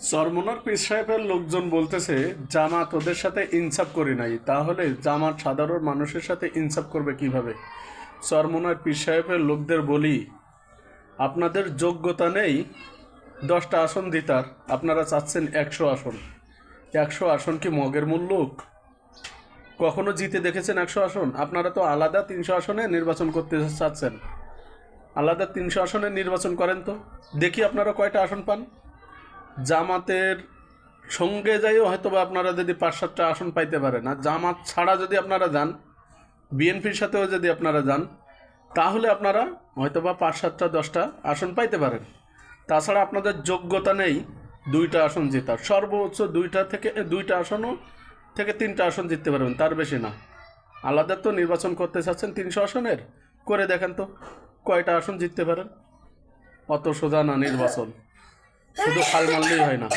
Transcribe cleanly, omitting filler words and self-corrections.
চরমোনার পীর সাহেবের লোকজন বলতেছে জামাত ওদের সাথে ইনসাফ করি নাই, তাহলে জামাত সাধারণ মানুষের সাথে ইনসাফ করবে কিভাবে? চরমোনার পীর সাহেবের লোকদের বলি, আপনাদের যোগ্যতা নেই 10টা আসন দিতার, আপনারা চাচ্ছেন 100 আসন। 100 আসন কি মগের মুল্লুক? কখনো জিতে দেখেছেন 100 আসন? আপনারা তো আলাদা 300 আসনে নির্বাচন করতে চাচ্ছেন। আলাদা 300 আসনে নির্বাচন করেন তো দেখি আপনারা কয়টা আসন পান। জামাতের সঙ্গে যাইও হয়তো বা আপনারা যদি 5-7টা আসন পাইতে পারেন, আর জামাত ছাড়া যদি আপনারা যান, বিএনপির সাথেও যদি আপনারা যান, তাহলে আপনারা হয়তো বা 5-7টা 10টা আসন পাইতে পারেন। তাছাড়া আপনাদের যোগ্যতা নেই 2টা আসন জেতার। সর্বোচ্চ 2টা আসনও থেকে 3টা আসন জিততে পারবেন, তার বেশি না। আলাদা তো নির্বাচন করতে চাচ্ছেন 300 আসনের, করে দেখেন তো কয়টা আসন জিততে পারেন। অত সোজা না নির্বাচন, শুধু খাল মারলেই হয় না।